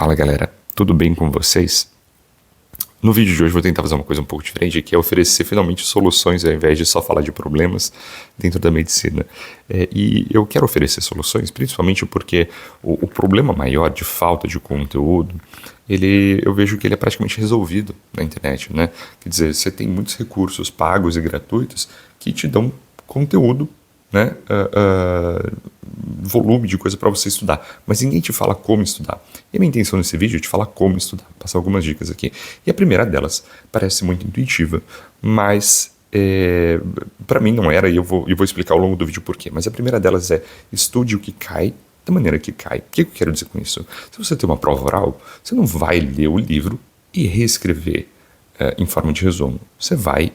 Fala galera, tudo bem com vocês? No vídeo de hoje vou tentar fazer uma coisa um pouco diferente, que é oferecer finalmente soluções ao invés de só falar de problemas dentro da medicina. E eu quero oferecer soluções, principalmente porque o problema maior de falta de conteúdo, eu vejo que ele é praticamente resolvido na internet, né? Quer dizer, você tem muitos recursos pagos e gratuitos que te dão conteúdo, né? Volume de coisa para você estudar, mas ninguém te fala como estudar. E a minha intenção nesse vídeo é te falar como estudar, passar algumas dicas aqui. E a primeira delas parece muito intuitiva, mas para mim não era, e eu vou explicar ao longo do vídeo por quê. Mas a primeira delas é: estude o que cai da maneira que cai. O que eu quero dizer com isso? Se você tem uma prova oral, você não vai ler o livro e reescrever em forma de resumo. Você vai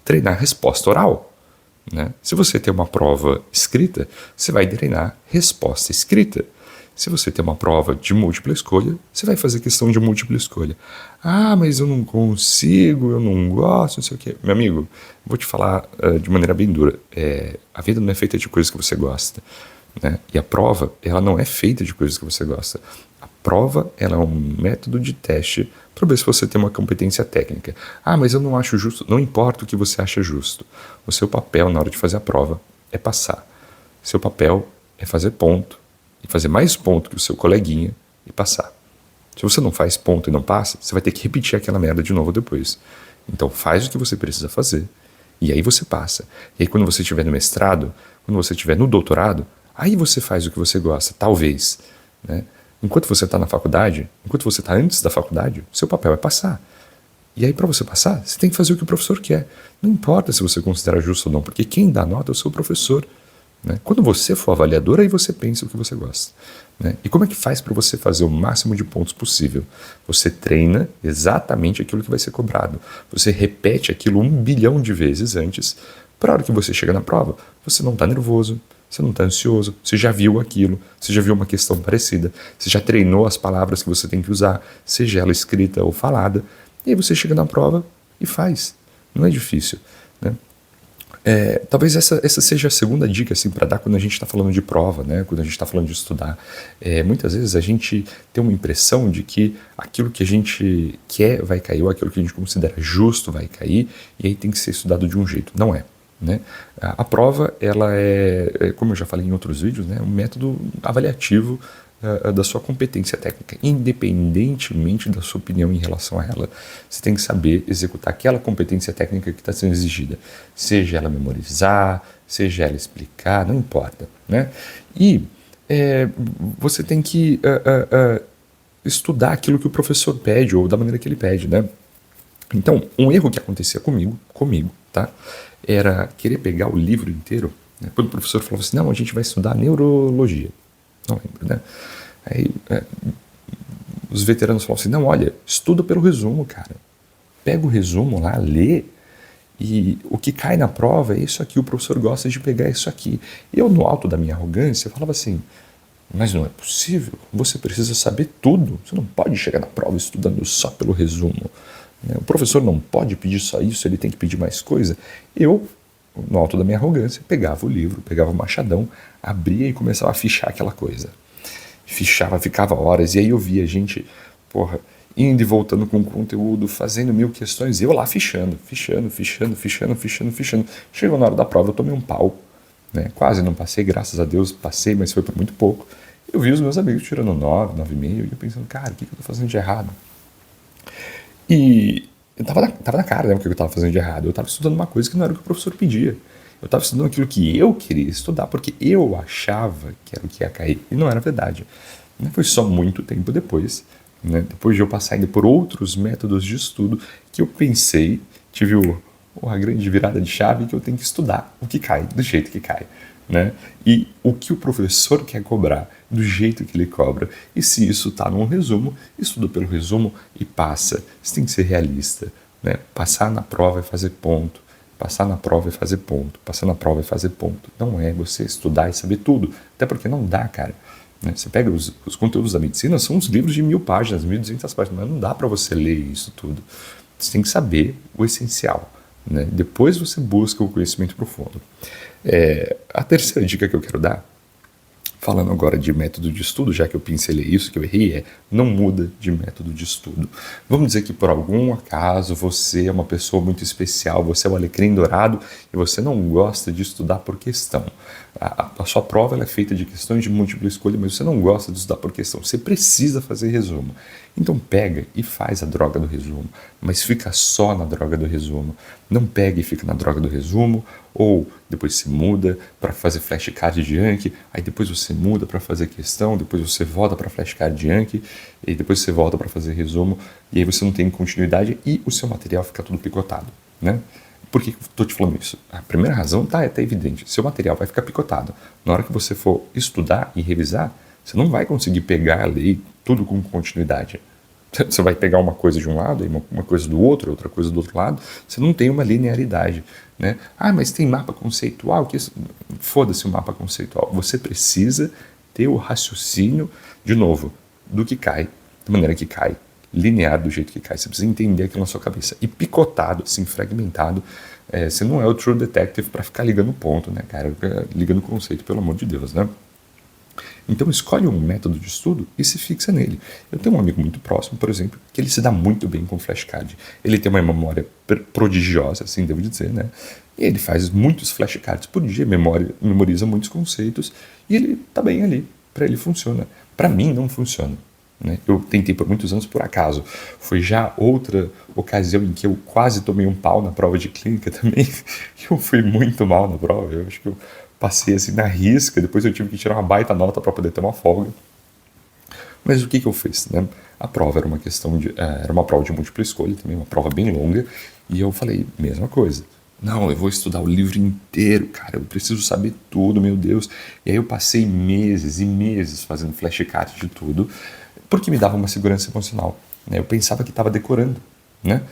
treinar resposta oral. Né? Se você tem uma prova escrita, você vai treinar resposta escrita. Se você tem uma prova de múltipla escolha, você vai fazer questão de múltipla escolha. Ah, mas eu não consigo, eu não gosto, não sei o quê. Meu amigo, vou te falar de maneira bem dura. A vida não é feita de coisas que você gosta. Né? E a prova, ela não é feita de coisas que você gosta. A prova, ela é um método de teste para ver se você tem uma competência técnica. Ah, mas eu não acho justo. Não importa o que você acha justo. O seu papel na hora de fazer a prova é passar. Seu papel é fazer ponto e fazer mais ponto que o seu coleguinha e passar. Se você não faz ponto e não passa, você vai ter que repetir aquela merda de novo depois. Então faz o que você precisa fazer e aí você passa. E aí quando você estiver no mestrado, quando você estiver no doutorado, aí você faz o que você gosta, talvez, né? Enquanto você está na faculdade, enquanto você está antes da faculdade, seu papel é passar. E aí, para você passar, você tem que fazer o que o professor quer. Não importa se você considera justo ou não, porque quem dá nota é o seu professor. Né? Quando você for avaliador, aí você pensa o que você gosta. Né? E como é que faz para você fazer o máximo de pontos possível? Você treina exatamente aquilo que vai ser cobrado. Você repete aquilo 1 bilhão de vezes antes, para a hora que você chega na prova, você não está nervoso, você não está ansioso, você já viu aquilo, você já viu uma questão parecida, você já treinou as palavras que você tem que usar, seja ela escrita ou falada, e aí você chega na prova e faz. Não é difícil. Né? Talvez essa seja a segunda dica assim, para dar quando a gente está falando de prova, né? Quando a gente está falando de estudar. Muitas vezes a gente tem uma impressão de que aquilo que a gente quer vai cair, ou aquilo que a gente considera justo vai cair, e aí tem que ser estudado de um jeito. Não é. Né? A prova, ela como eu já falei em outros vídeos, né, um método avaliativo da sua competência técnica, independentemente da sua opinião em relação a ela. Você tem que saber executar aquela competência técnica que está sendo exigida, seja ela memorizar, seja ela explicar, não importa. Né? E você tem que estudar aquilo que o professor pede, ou da maneira que ele pede. Né? Então, um erro que acontecia comigo, tá? Era querer pegar o livro inteiro. Né? Quando o professor falava assim, não, a gente vai estudar neurologia. Não lembro, né? Aí os veteranos falavam assim, não, olha, estuda pelo resumo, cara. Pega o resumo lá, lê, e o que cai na prova é isso aqui, o professor gosta de pegar isso aqui. Eu, no alto da minha arrogância, falava assim, mas não é possível, você precisa saber tudo. Você não pode chegar na prova estudando só pelo resumo. O professor não pode pedir só isso, ele tem que pedir mais coisa. Eu, no alto da minha arrogância, pegava o livro, pegava o machadão, abria e começava a fichar aquela coisa. Fichava, ficava horas, e aí eu via gente, indo e voltando com o conteúdo, fazendo 1000 questões, e eu lá fichando. Chegou na hora da prova, eu tomei um pau. Né? Quase não passei, graças a Deus, passei, mas foi por muito pouco. Eu vi os meus amigos tirando 9, 9,5, e eu pensando, cara, o que eu tô fazendo de errado? E eu tava na cara, né, o que eu estava fazendo de errado. Eu estava estudando uma coisa que não era o que o professor pedia. Eu estava estudando aquilo que eu queria estudar, porque eu achava que era o que ia cair. E não era verdade. Não foi só muito tempo depois, né, depois de eu passar ainda por outros métodos de estudo, que eu pensei, tive a grande virada de chave, que eu tenho que estudar o que cai, do jeito que cai. Né? E o que o professor quer cobrar, do jeito que ele cobra. E se isso está num resumo, estuda pelo resumo e passa. Você tem que ser realista. Né? Passar na prova é fazer ponto. Passar na prova é fazer ponto. Passar na prova é fazer ponto. Não é você estudar e saber tudo. Até porque não dá, cara. Né? Você pega os conteúdos da medicina, são uns livros de 1000 páginas, 1200 páginas, mas não dá para você ler isso tudo. Você tem que saber o essencial. Né? Depois você busca o conhecimento profundo. A terceira dica que eu quero dar Falando agora de método de estudo, já que eu pincelei isso, que eu errei, não muda de método de estudo. Vamos dizer que por algum acaso você é uma pessoa muito especial, você é o alecrim dourado e você não gosta de estudar por questão. A sua prova ela é feita de questões de múltipla escolha, mas você não gosta de estudar por questão. Você precisa fazer resumo. Então pega e faz a droga do resumo, mas fica só na droga do resumo. Não pega e fica na droga do resumo, ou depois se muda para fazer flashcard de Anki, aí depois você muda para fazer questão, depois você volta para flashcard de Anki, e depois você volta para fazer resumo, e aí você não tem continuidade e o seu material fica tudo picotado, né? Por que eu estou te falando isso? A primeira razão é até evidente. Seu material vai ficar picotado. Na hora que você for estudar e revisar, você não vai conseguir pegar a lei tudo com continuidade. Você vai pegar uma coisa de um lado, uma coisa do outro, outra coisa do outro lado. Você não tem uma linearidade, né? Ah, mas tem mapa conceitual? Foda-se o mapa conceitual. Você precisa ter o raciocínio, de novo, do que cai, da maneira que cai, linear do jeito que cai. Você precisa entender aquilo na sua cabeça. E picotado, assim, fragmentado, você não é o true detective para ficar ligando ponto, né, cara? Ligando conceito, pelo amor de Deus, né? Então escolhe um método de estudo e se fixa nele. Eu tenho um amigo muito próximo, por exemplo, que ele se dá muito bem com flashcard. Ele tem uma memória prodigiosa, assim devo dizer, né? E ele faz muitos flashcards por dia, memoriza muitos conceitos e ele tá bem ali. Para ele funciona. Para mim não funciona. Né? Eu tentei por muitos anos por acaso. Foi já outra ocasião em que eu quase tomei um pau na prova de clínica também. Eu fui muito mal na prova. Eu acho que eu passei assim na risca. Depois eu tive que tirar uma baita nota para poder ter uma folga. Mas o que eu fiz? Né? A prova era era uma prova de múltipla escolha, também uma prova bem longa. E eu falei, mesma coisa. Não, eu vou estudar o livro inteiro, cara, eu preciso saber tudo, meu Deus. E aí eu passei meses e meses fazendo flashcard de tudo, porque me dava uma segurança emocional. Né? Eu pensava que estava decorando, né?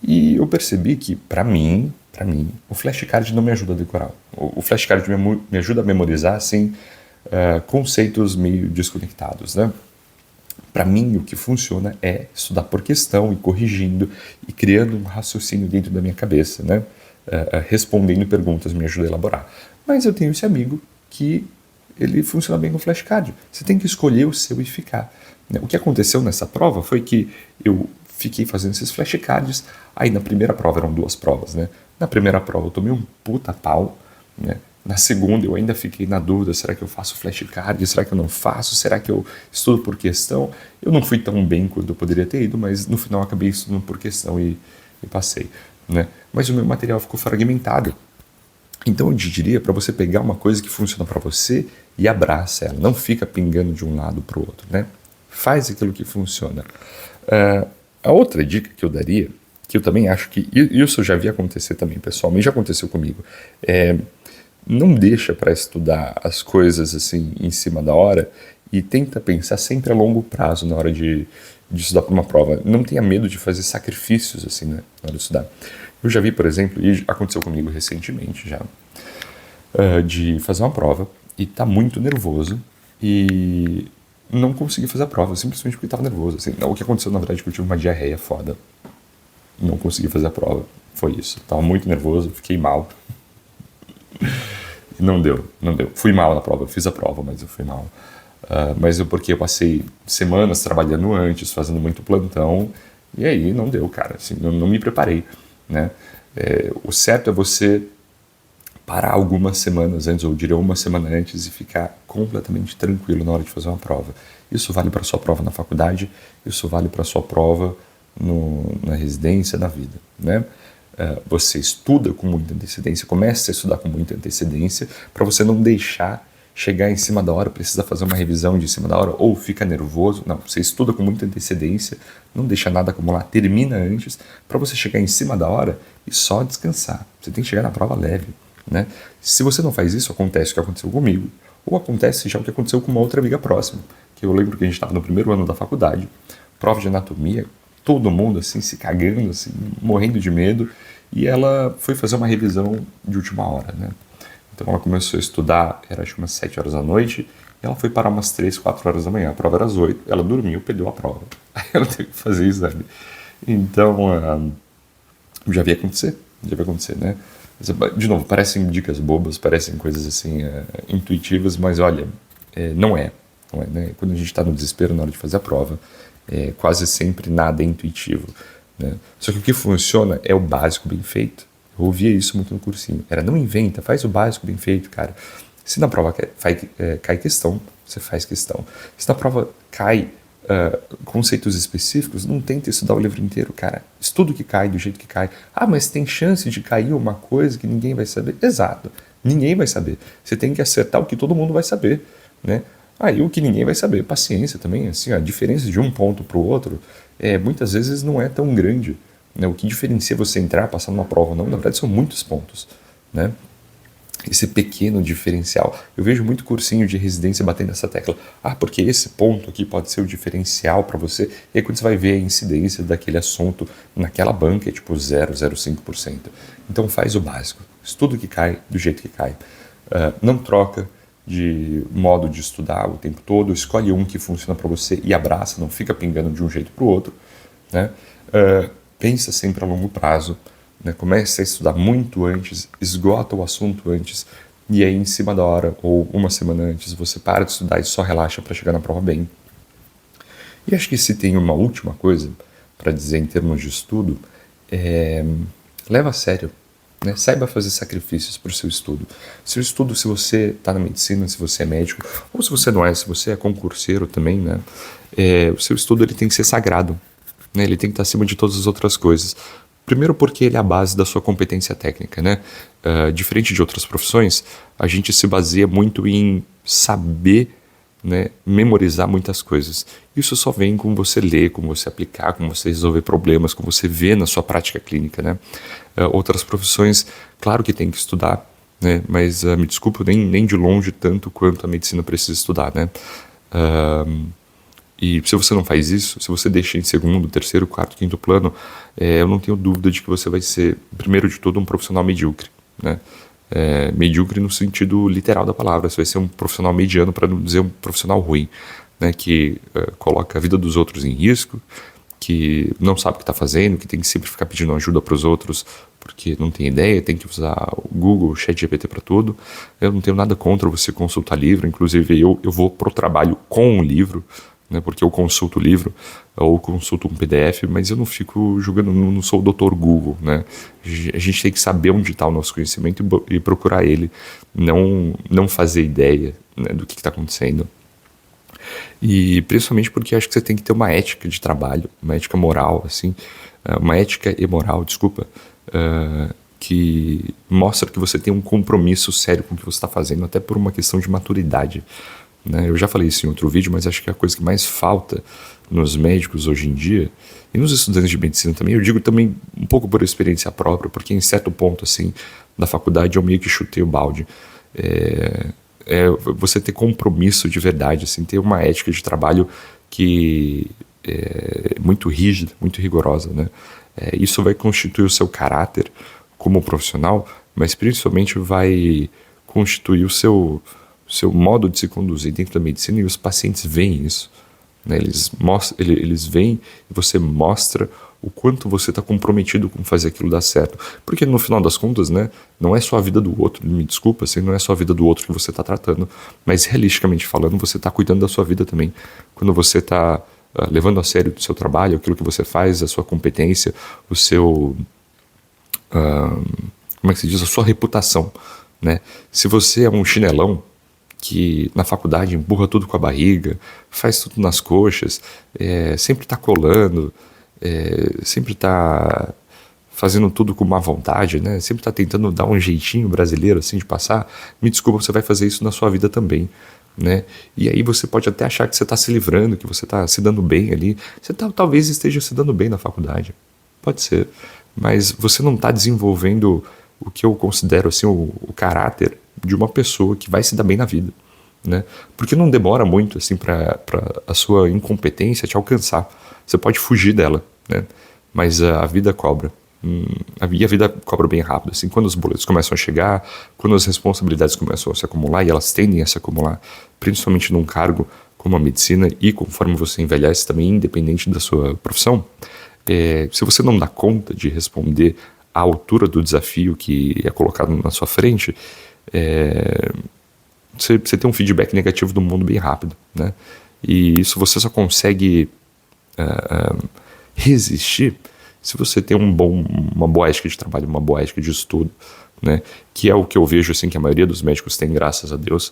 E eu percebi que, para mim, o flashcard não me ajuda a decorar. O flashcard me ajuda a memorizar, assim, conceitos meio desconectados, né? Para mim, o que funciona é estudar por questão e corrigindo e criando um raciocínio dentro da minha cabeça, né? Respondendo perguntas me ajuda a elaborar. Mas eu tenho esse amigo que ele funciona bem com flashcard. Você tem que escolher o seu e ficar. O que aconteceu nessa prova foi que eu fiquei fazendo esses flashcards. Aí na primeira prova, eram 2 provas, né? Na primeira prova eu tomei um puta pau, né? Na segunda eu ainda fiquei na dúvida, será que eu faço flashcard, será que eu não faço, será que eu estudo por questão? Eu não fui tão bem quanto eu poderia ter ido, mas no final eu acabei estudando por questão e passei, né? Mas o meu material ficou fragmentado. Então eu te diria para você pegar uma coisa que funciona para você e abraça ela, não fica pingando de um lado para o outro, né? Faz aquilo que funciona. A outra dica que eu daria, que eu também acho que isso eu já vi acontecer também, pessoalmente já aconteceu comigo, não deixa para estudar as coisas assim em cima da hora e tenta pensar sempre a longo prazo na hora de estudar para uma prova. Não tenha medo de fazer sacrifícios assim, né, na hora de estudar. Eu já vi, por exemplo, e aconteceu comigo recentemente já, de fazer uma prova e tá muito nervoso e não consegui fazer a prova, simplesmente porque estava nervoso. Assim. O que aconteceu, na verdade, é que eu tive uma diarreia foda. Não consegui fazer a prova. Foi isso. Tava muito nervoso, fiquei mal. Não deu. Fui mal na prova, eu fiz a prova, mas eu fui mal. Mas porque eu passei semanas trabalhando antes, fazendo muito plantão, e aí não deu, cara. Assim, não me preparei, né? O certo é você parar algumas semanas antes, ou eu diria uma semana antes, e ficar completamente tranquilo na hora de fazer uma prova. Isso vale para a sua prova na faculdade, isso vale para a sua prova na residência, na vida, né? Você estuda com muita antecedência, começa a estudar com muita antecedência, para você não deixar chegar em cima da hora, precisa fazer uma revisão de cima da hora, ou fica nervoso. Não, você estuda com muita antecedência, não deixa nada acumular, termina antes, para você chegar em cima da hora e só descansar. Você tem que chegar na prova leve, né? Se você não faz isso, acontece o que aconteceu comigo, ou acontece já o que aconteceu com uma outra amiga próxima, que eu lembro que a gente estava no primeiro ano da faculdade, prova de anatomia, todo mundo assim se cagando, assim, morrendo de medo, e ela foi fazer uma revisão de última hora, né? Então ela começou a estudar, era acho que umas 7 horas da noite, e ela foi parar umas 3, 4 horas da manhã. A prova era às 8, ela dormiu, perdeu a prova. Aí ela teve que fazer exame. Então, já vi acontecer, né? De novo, parecem dicas bobas, parecem coisas assim intuitivas, mas olha, Não é, né? Quando a gente está no desespero na hora de fazer a prova, quase sempre nada é intuitivo, né? Só que o que funciona é o básico bem feito. Eu ouvia isso muito no cursinho. Não inventa, faz o básico bem feito, cara. Se na prova cai questão, você faz questão. Se na prova cai conceitos específicos, não tenta estudar o livro inteiro, cara. Estuda o que cai, do jeito que cai. Mas tem chance de cair uma coisa que ninguém vai saber? Exato. Ninguém vai saber. Você tem que acertar o que todo mundo vai saber, né? E o que ninguém vai saber. Paciência também, assim, a diferença de um ponto para o outro, muitas vezes não é tão grande, né? O que diferencia você entrar, passar numa prova ou não, na verdade são muitos pontos, né? Esse pequeno diferencial. Eu vejo muito cursinho de residência batendo essa tecla. Porque esse ponto aqui pode ser o diferencial para você. E aí quando você vai ver a incidência daquele assunto naquela banca é tipo 0,05%. Então faz o básico. Estuda o que cai, do jeito que cai. Não troca de modo de estudar o tempo todo. Escolhe um que funciona para você e abraça. Não fica pingando de um jeito para o outro, né? Pensa sempre a longo prazo. Comece a estudar muito antes, esgota o assunto antes, e aí em cima da hora, ou uma semana antes, você para de estudar e só relaxa para chegar na prova bem. E acho que se tem uma última coisa para dizer em termos de estudo, leva a sério, né? Saiba fazer sacrifícios para o seu estudo. Seu estudo, se você está na medicina, se você é médico, ou se você não é, se você é concurseiro também, né? O seu estudo ele tem que ser sagrado, né? Ele tem que estar acima de todas as outras coisas. Primeiro porque ele é a base da sua competência técnica, né? Diferente de outras profissões, a gente se baseia muito em saber, né, memorizar muitas coisas. Isso só vem com você ler, com você aplicar, com você resolver problemas, com você ver na sua prática clínica, né? Outras profissões, claro que tem que estudar, né? Mas me desculpa, nem de longe tanto quanto a medicina precisa estudar, né? E se você não faz isso, se você deixa em segundo, terceiro, quarto, quinto plano, eu não tenho dúvida de que você vai ser, primeiro de tudo, um profissional medíocre, né? Medíocre no sentido literal da palavra. Você vai ser um profissional mediano, para não dizer um profissional ruim, né? Que coloca a vida dos outros em risco, que não sabe o que está fazendo, que tem que sempre ficar pedindo ajuda para os outros porque não tem ideia, tem que usar o Google, o ChatGPT para tudo. Eu não tenho nada contra você consultar livro, inclusive eu vou pro trabalho com um livro, né, porque eu consulto o livro ou consulto um PDF, mas eu não fico julgando, não sou o Dr. Google, né? A gente tem que saber onde está o nosso conhecimento e procurar ele, não fazer ideia, né, do que está acontecendo. E principalmente porque acho que você tem que ter uma ética de trabalho, uma ética moral, assim, uma ética e moral, desculpa, que mostra que você tem um compromisso sério com o que você está fazendo, até por uma questão de maturidade, né? Eu já falei isso em outro vídeo, mas acho que a coisa que mais falta nos médicos hoje em dia, e nos estudantes de medicina também, eu digo também um pouco por experiência própria, porque em certo ponto, assim, da faculdade eu meio que chutei o balde. Você ter compromisso de verdade, assim, ter uma ética de trabalho que é muito rígida, muito rigorosa, né? Isso vai constituir o seu caráter como profissional, mas principalmente vai constituir o seu modo de se conduzir dentro da medicina, e os pacientes veem isso, né? Eles veem e você mostra o quanto você está comprometido com fazer aquilo dar certo. Porque no final das contas, né, não é só a vida do outro, me desculpa, assim, não é só a vida do outro que você está tratando, mas realisticamente falando, você está cuidando da sua vida também. Quando você está levando a sério o seu trabalho, aquilo que você faz, a sua competência, o seu... como é que se diz? A sua reputação, né? Se você é um chinelão que na faculdade empurra tudo com a barriga, faz tudo nas coxas, sempre está colando, sempre está fazendo tudo com má vontade, né? Sempre está tentando dar um jeitinho brasileiro assim de passar, me desculpa, você vai fazer isso na sua vida também, né? E aí você pode até achar que você está se livrando, que você está se dando bem ali, você talvez esteja se dando bem na faculdade, pode ser, mas você não está desenvolvendo o que eu considero assim o caráter de uma pessoa que vai se dar bem na vida, né? Porque não demora muito assim para a sua incompetência te alcançar. Você pode fugir dela, né? Mas a vida cobra. A vida cobra bem rápido, assim, quando os boletos começam a chegar, quando as responsabilidades começam a se acumular, e elas tendem a se acumular, principalmente num cargo como a medicina, e conforme você envelhece também, independente da sua profissão, se você não dá conta de responder à altura do desafio que é colocado na sua frente, você tem um feedback negativo do mundo bem rápido, né? E isso você só consegue resistir se você tem uma boa ética de trabalho, uma boa ética de estudo, né? Que é o que eu vejo assim, que a maioria dos médicos tem, graças a Deus,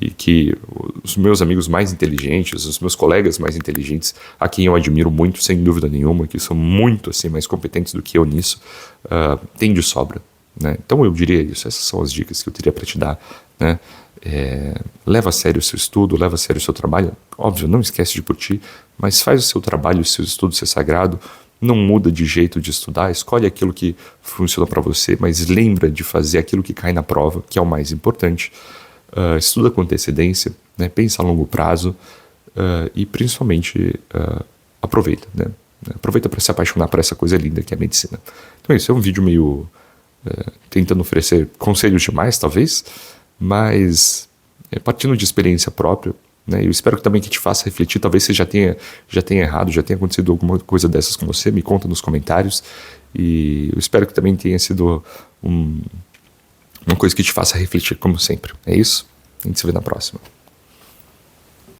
e que os meus amigos mais inteligentes, os meus colegas mais inteligentes, a quem eu admiro muito, sem dúvida nenhuma, que são muito assim, mais competentes do que eu nisso, têm de sobra, né? Então eu diria isso, essas são as dicas que eu teria para te dar, né? Leva a sério o seu estudo, leva a sério o seu trabalho, óbvio, não esquece de curtir, mas faz o seu trabalho, o seu estudo ser sagrado, não muda de jeito de estudar, escolhe aquilo que funciona para você, mas lembra de fazer aquilo que cai na prova, que é o mais importante. Estuda com antecedência, né? Pensa a longo prazo, e principalmente aproveita, né? Aproveita para se apaixonar por essa coisa linda que é a medicina. Então isso é um vídeo meio tentando oferecer conselhos demais, talvez, mas partindo de experiência própria, né? Eu espero que também que te faça refletir. Talvez você já tenha errado, já tenha acontecido alguma coisa dessas com você, me conta nos comentários, e eu espero que também tenha sido uma coisa que te faça refletir, como sempre. É isso? A gente se vê na próxima.